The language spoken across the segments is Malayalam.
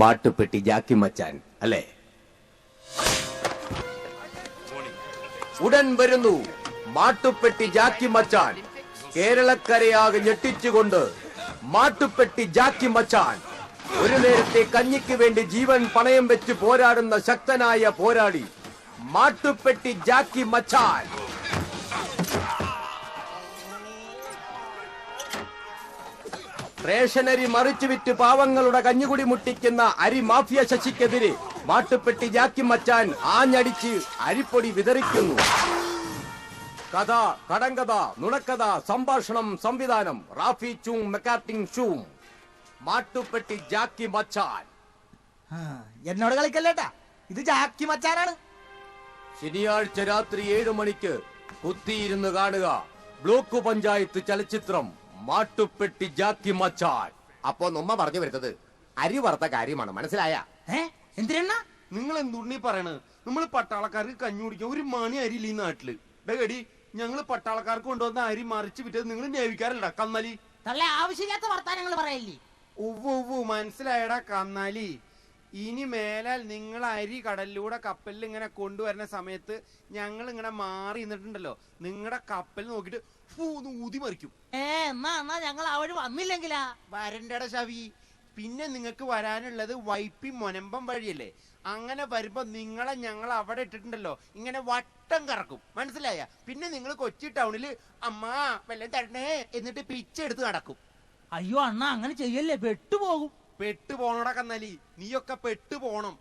മാട്ടുപ്പെട്ടി ജാക്കി മച്ചാൻ അല്ലേ? ഉടൻ വരുന്നു മാട്ടുപ്പെട്ടി ജാക്കി മച്ചാൻ. കേരളക്കരയാകെ ഞെട്ടിച്ചുകൊണ്ട് മാട്ടുപ്പെട്ടി ജാക്കി മച്ചാൻ. ഒരു നേരത്തെ കഞ്ഞിക്ക് വേണ്ടി ജീവൻ പണയം വെച്ച് പോരാടുന്ന ശക്തനായ പോരാളി മാട്ടുപ്പെട്ടി ജാക്കി മച്ചാൻ. റേഷനരി മറിച്ചു വിറ്റ് പാവങ്ങളുടെ കഞ്ഞുകുടി മുട്ടിക്കുന്ന അരി മാഫിയ ശശിക്കെതിരെ മാട്ടുപ്പെട്ടി ജാക്കി മച്ചാൻ ആഞ്ഞടിച്ച് അരിപ്പൊടി വിതറിക്കുന്നു. കഥ, കടങ്കഥ, നുണക്കഥ, സംഭാഷണം, സംവിധാനം റാഫി ചൂം, മെക്കാർട്ടിംഗ് ഷൂം. മാട്ടുപ്പെട്ടി ജാക്കി മച്ചാൻ. എന്നോട് കളിക്കല്ലേട്ടാ, ഇത് ജാക്കി മച്ചാനാണ്. ശനിയാഴ്ച രാത്രി 7 മണിക്ക് കുത്തിയിരുന്ന് കാണുക ബ്ലോക്ക് പഞ്ചായത്ത് ചലച്ചിത്രം മാട്ടുപ്പെട്ടി ജാക്കി മച്ചാൻ. അപ്പോ നമ്മ പറഞ്ഞു വരുന്നത് അരി വറുത്ത കാര്യമാണ്, മനസ്സിലായ? എന്തിനാ നിങ്ങൾ എന്തുണ്ണി പറയണത്? നമ്മള് പട്ടാളക്കാർക്ക് കഞ്ഞി കുടിക്കാൻ ഒരു മണി അരിയില്ല ഈ നാട്ടില്. ഡേടി, ഞങ്ങള് പട്ടാളക്കാർക്ക് കൊണ്ടുവന്ന അരി മറിച്ച് വിറ്റത് നിങ്ങൾ നേവിക്കാരല്ല കന്നാലി. തള്ളേ ആവശ്യമില്ലാത്ത വർത്താനങ്ങൾ പറയല്ലേ. ഉവ്വ് മനസ്സിലായടാ കന്നാലി. ഇനി മേലാൽ നിങ്ങൾ അരി കടലിലൂടെ കപ്പലിൽ ഇങ്ങനെ കൊണ്ടുവരുന്ന സമയത്ത് ഞങ്ങൾ ഇങ്ങനെ മാറി നിന്നിട്ടുണ്ടല്ലോ, നിങ്ങളുടെ കപ്പൽ നോക്കിട്ട് ഊതി മറിക്കും. എന്നാ ഞങ്ങൾ ആ വഴി വന്നില്ലെങ്കിലാ? വരണ്ടട ശവി. പിന്നെ നിങ്ങൾക്ക് വരാനുള്ളത് വൈപ്പി മൊനമ്പം വഴിയല്ലേ. അങ്ങനെ വരുമ്പോ നിങ്ങളെ ഞങ്ങൾ അവിടെ ഇട്ടിട്ടുണ്ടല്ലോ, ഇങ്ങനെ വട്ടം കറക്കും, മനസ്സിലായ? പിന്നെ നിങ്ങൾ കൊച്ചി ടൗണില് അമ്മാ വെള്ളം തരണേ എന്നിട്ട് പിച്ചെടുത്ത് നടക്കും. അയ്യോ അണ്ണാ, അങ്ങനെ ചെയ്യല്ലേ, പെട്ടുപോകും. പെട്ടു പോണോടാ കന്നാലി, നീയൊക്കെ പെട്ടു പോണം.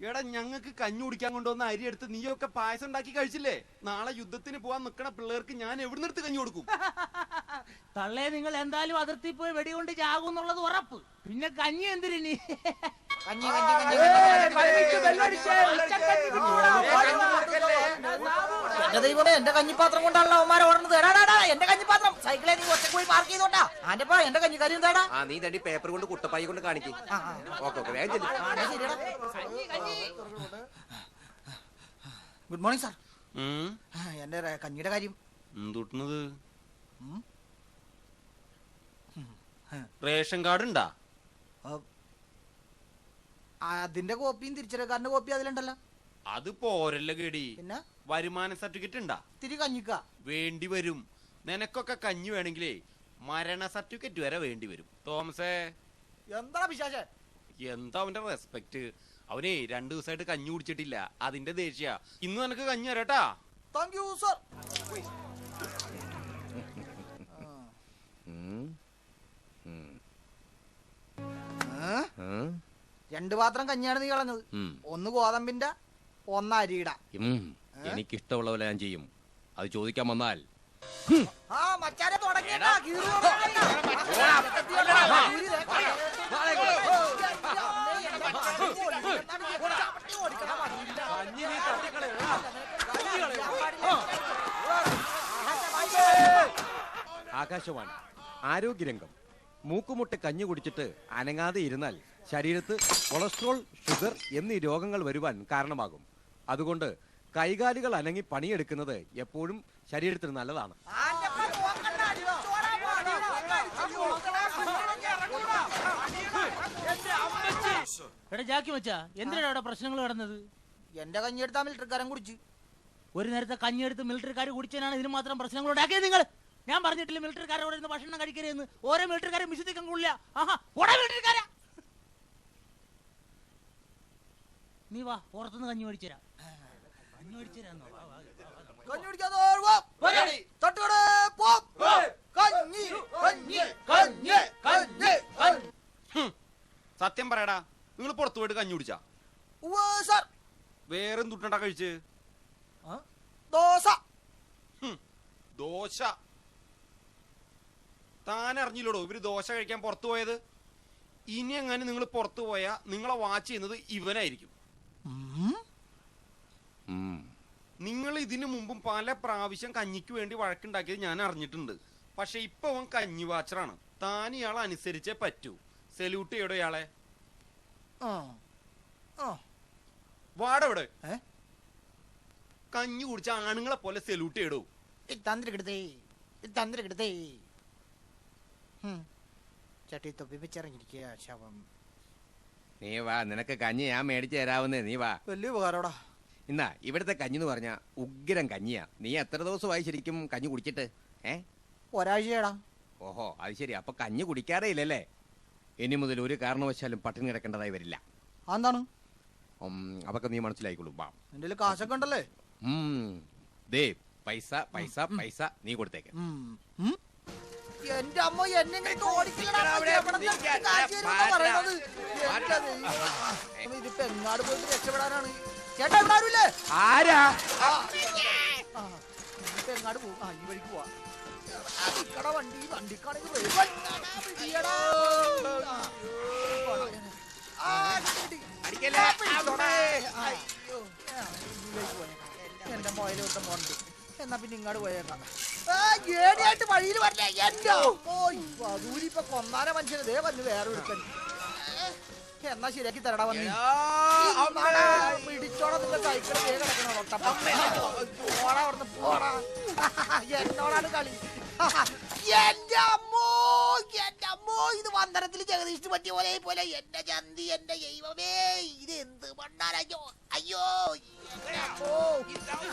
എടാ, ഞങ്ങൾക്ക് കഞ്ഞി കുടിക്കാൻ കൊണ്ടുവന്ന അരി എടുത്ത് നീയൊക്കെ പായസം ഉണ്ടാക്കി കഴിച്ചില്ലേ? നാളെ യുദ്ധത്തിന് പോവാൻ നിക്കണ പിള്ളേർക്ക് ഞാൻ എവിടുന്ന് എടുത്ത് കഞ്ഞി കൊടുക്കും? തള്ളേ, നിങ്ങൾ എന്തായാലും അതിർത്തി പോയി വെടികൊണ്ട് ചാകും എന്നുള്ളത് ഉറപ്പ്. പിന്നെ കഞ്ഞി എന്തിനി? എന്റെ കഞ്ഞിപ്പാത്രം കൊണ്ടാണല്ലോ അവന്മാരെ ഓടുന്നത്. എന്റെ കഞ്ഞിപ്പാത്രം സൈക്കിളെ നീ ഒറ്റ പോയി പാർക്ക് ചെയ്തോട്ടാ. ആന്റെപ്പാ എന്റെ കഞ്ഞിക്കാരി എന്താടാ? നീ തടി പേപ്പർ കൊണ്ട് കുട്ടപ്പായി കൊണ്ട് കാണിക്കും. Good morning sir. എന്റെ കഞ്ഞിയുടെ കാര്യം എന്തുട്ടണത്? റേഷൻ കാർഡ് ഉണ്ടാ? അതിന്റെ കോപ്പിയും തിരിച്ചറിയക്കാരന്റെ കോപ്പി അതിലുണ്ടല്ലോ. അത് പോരല്ല കേടി. പിന്നെ വരുമാന സർട്ടിഫിക്കറ്റ് ഉണ്ടാ? തിരി കഞ്ഞിക്ക വേണ്ടി വരും. നിനക്കൊക്കെ കഞ്ഞി വേണമെങ്കിലേ മരണ സർട്ടിഫിക്കറ്റ് വരെ വേണ്ടി വരും. തോമസേ, എന്താ വിശേഷം? എന്താ അവന്റെ റെസ്പെക്ട്? അവനെ 2 ദിവസമായിട്ട് കഞ്ഞി കുടിച്ചിട്ടില്ല, അതിന്റെ ദേഷ്യ. ഇന്ന് നിനക്ക് കഞ്ഞി തരാട്ടാ. Thank you sir. 2 പാത്രം കഞ്ഞിയാണ് നീ കളഞ്ഞത്. ഒന്ന് ഗോതമ്പിന്റെ, ഒന്ന് അരിയുടെ. എനിക്കിഷ്ടമുള്ള പോലെ ഞാൻ ചെയ്യും. അത് ചോദിക്കാൻ വന്നാൽ മച്ചാനെ തുടങ്ങിയ ആകാശവാണി ആരോഗ്യരംഗം. മൂക്കുമുട്ട് കഞ്ഞി കുടിച്ചിട്ട് അനങ്ങാതെ ഇരുന്നാൽ ശരീരത്ത് കൊളസ്ട്രോൾ, ഷുഗർ എന്നീ രോഗങ്ങൾ വരുവാൻ കാരണമാകും. അതുകൊണ്ട് കൈകാലുകൾ അനങ്ങി പണിയെടുക്കുന്നത് എപ്പോഴും ശരീരത്തിന് നല്ലതാണ്. ജാക്കി മച്ചാ, എന്തിനാണ് അവിടെ പ്രശ്നങ്ങൾ കിടന്നത്? എന്റെ കഞ്ഞിയെടുത്താ മിലിറ്ററിക്കാരൻ കുടിച്ചു. ഒരു നേരത്തെ കഞ്ഞിയെടുത്ത് മിലിറ്ററിക്കാർ കുടിച്ചാണ് ഇതിന് മാത്രം പ്രശ്നങ്ങൾ ഉണ്ടാക്കിയത്. നിങ്ങൾ ഞാൻ പറഞ്ഞിട്ടില്ല മിലിറ്ററിക്കാരോട് ഇന്ന് ഭക്ഷണം കഴിക്കരുതെന്ന്. ഓരോ മിലിറ്ററിക്കാരും വിശുദ്ധിക്കാൻ കൊള്ളില്ല. മിലിറ്ററിക്കാരാ. നീ വാ, പുറത്തുനിന്ന് കഞ്ഞി മേടിച്ചുതരാം. കഞ്ഞി മേടിച്ചുതരാന്നോ? സത്യം പറയടാ, നിങ്ങൾ പുറത്തു പോയിട്ട് കഞ്ഞി കുടിച്ചാ? വേറെന്തുട്ടാ കഴിച്ച്? ദോശ. ദോശ? താൻ അറിഞ്ഞില്ലടോ ഇവര് ദോശ കഴിക്കാൻ പുറത്തു പോയത്? ഇനി എങ്ങനെ നിങ്ങൾ പുറത്തു പോയാ നിങ്ങളെ വാച്ച് ചെയ്യുന്നത് ഇവനായിരിക്കും. നിങ്ങൾ ഇതിനു മുമ്പും പല പ്രാവശ്യം കഞ്ഞിക്ക് വേണ്ടി വഴക്കുണ്ടാക്കിയത് ഞാൻ അറിഞ്ഞിട്ടുണ്ട്. പക്ഷെ ഇപ്പൊ അവൻ കഞ്ഞി വാച്ചറാണ്. താൻ ഇയാളെ അനുസരിച്ചേ പറ്റൂ. സെല്യൂട്ട് ചെയ്യടോ ഇയാളെ. വാടവിടെ കഞ്ഞി കുടിച്ച ആണുങ്ങളെ പോലെ സെല്യൂട്ട് ചെയ്യടോ. ചട്ടി തൊപ്പി വെച്ചിറങ്ങിയിരിക്കുക ശവം. നീ വാ, നിനക്ക് കഞ്ഞി ഞാൻ മേടിച്ചു തരാവുന്നേ, നീ വാ. വലിയ ഉപകാരോടാ. എന്നാ ഇവിടുത്തെ കഞ്ഞി എന്ന് പറഞ്ഞാ ഉഗ്രം കഞ്ഞിയാ. നീ എത്ര ദിവസമായി ശരിക്കും കഞ്ഞി കുടിച്ചിട്ട്? ഒരാഴ്ചയാടാ. ഓഹോ, അത് ശരി. അപ്പൊ കഞ്ഞി കുടിക്കാറേ ഇല്ലല്ലേ? ഇനി മുതൽ ഒരു കാരണവശാലും പട്ടിണി കിടക്കേണ്ടതായി വരില്ല. എന്താണ്? അതൊക്കെ നീ മനസ്സിലായിക്കോളൂ. വാ. എന്റെ കാശൊക്കെ ഉണ്ടല്ലേ? ദേ പൈസ പൈസ പൈസ നീ കൊടുത്തേക്ക്. എന്റെ അമ്മ എന്നെ ഇതിപ്പോ എങ്ങാട് പോയിട്ട് രക്ഷപ്പെടാനാണ്. ചേട്ടാ ഇവിടെ ആരുമില്ലേ? ആരാ? ഇപ്പൊ എങ്ങാട് പോകും? ഈ വഴിക്ക് പോവാ. വണ്ടി വണ്ടിക്കാണെങ്കിൽ എന്റെ മോയിലോട്ട് മോണ്ട്. എന്നാ പിന്നെ ഇങ്ങോട്ട് പോയേക്കാം. ഏടിയായിട്ട് വഴിയിൽ വരല്ലേ? എന്റെ ദൂരിപ്പൊ കൊന്നാന മനുഷ്യന് ദേ വന്ന് വേറെ എടുക്കാൻ. എന്നാ ശരിയാക്കി തരടാ വന്ന്. പിടിച്ചോടാ നിന്റെ സൈക്കിൾ കിടക്കണോ? പോടാ എന്നോടാണ് കളി. എന്റെ അമ്മോ ഇത് വന്ദനത്തിൽ ജഗദീഷിന് പറ്റിയ പോലെ എന്റെ ചന്തി എന്റെ ദൈവമേ ഇത് എന്ത് മണ്ണാരോ. അയ്യോ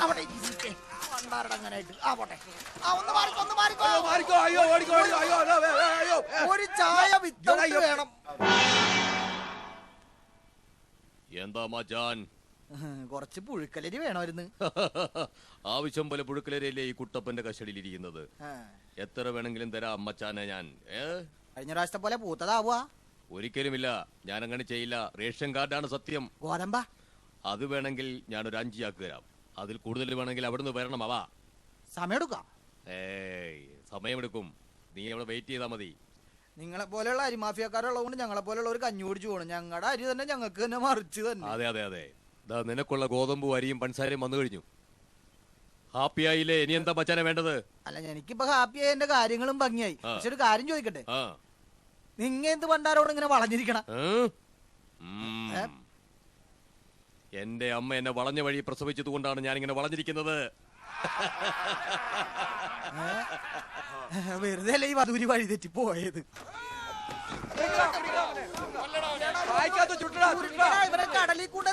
അവിടെ മണ്ണാരടങ്ങനായിട്ട് പോട്ടെ. ഒന്ന് മാറിക്കോ. ഒരു ചായ വിത്തോട്ട് വേണം. എന്താ മച്ചാൻ? കുറച്ച് പുഴുക്കലരി വേണമായിരുന്നു. ആവശ്യം പോലെ പുഴുക്കലരിയല്ലേ ഈ കുട്ടപ്പന്റെ കസ്റ്റഡിയിലിരിക്കുന്നത്. എത്ര വേണമെങ്കിലും തരാം മച്ചാനെ ഞാൻ. കഴിഞ്ഞ പ്രാവശ്യത്തെ പോലെ പൂത്തതാവുക? ഒരിക്കലുമില്ല, ഞാൻ അങ്ങനെ ചെയ്യില്ല. റേഷൻ കാർഡാണ് സത്യം. ഗോതമ്പ? അത് വേണമെങ്കിൽ ഞാനൊരു 5 ചാക്ക് തരാം. അതിൽ കൂടുതൽ വേണമെങ്കിൽ അവിടുന്ന് വരണം. അവ സമയമെടുക്കാം. സമയമെടുക്കും. നീ അവിടെ വെയിറ്റ് ചെയ്താൽ മതി. നിങ്ങളെ പോലെയുള്ള അരിമാഫിയക്കാരുള്ളതുകൊണ്ട് ഞങ്ങളെ പോലെയുള്ള ഒരു കഞ്ഞി കുടിച്ചു പോകണം. ഞങ്ങളുടെ അരി തന്നെ ഞങ്ങൾക്ക് തന്നെ മറിച്ച് തന്നെ. അതെ നിനക്കുള്ള ഗോതമ്പും അരിയും പഞ്ചസാരയും വന്നു കഴിഞ്ഞു. ഹാപ്പിയായില്ലേ? ഇനി എന്താ മച്ചാനെ വേണ്ടത്? അല്ല എനിക്കിപ്പോ ഹാപ്പിയായി, എന്റെ കാര്യങ്ങളും ഭംഗിയായി. പക്ഷെ ഒരു കാര്യം ചോദിക്കട്ടെ, നിങ്ങ എന്ത് പണ്ടാരോട് ഇങ്ങനെ വളഞ്ഞിരിക്കണം? എന്റെ അമ്മ എന്നെ വളഞ്ഞ വഴി പ്രസവിച്ചത് കൊണ്ടാണ് ഞാൻ ഇങ്ങനെ വളഞ്ഞിരിക്കുന്നത്. വെറുതെ അല്ലേ ഈ വധൂരി വഴി തെറ്റി പോയത്. ഇവരെ കടലിൽ കൂടെ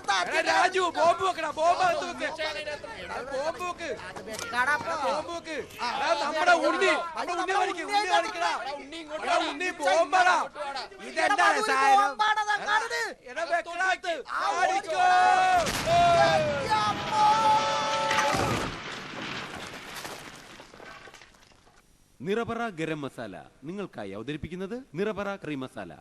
നിറപറ ഗരം മസാല നിങ്ങൾക്കായി അവതരിപ്പിക്കുന്നത് നിറപറ കറി മസാല.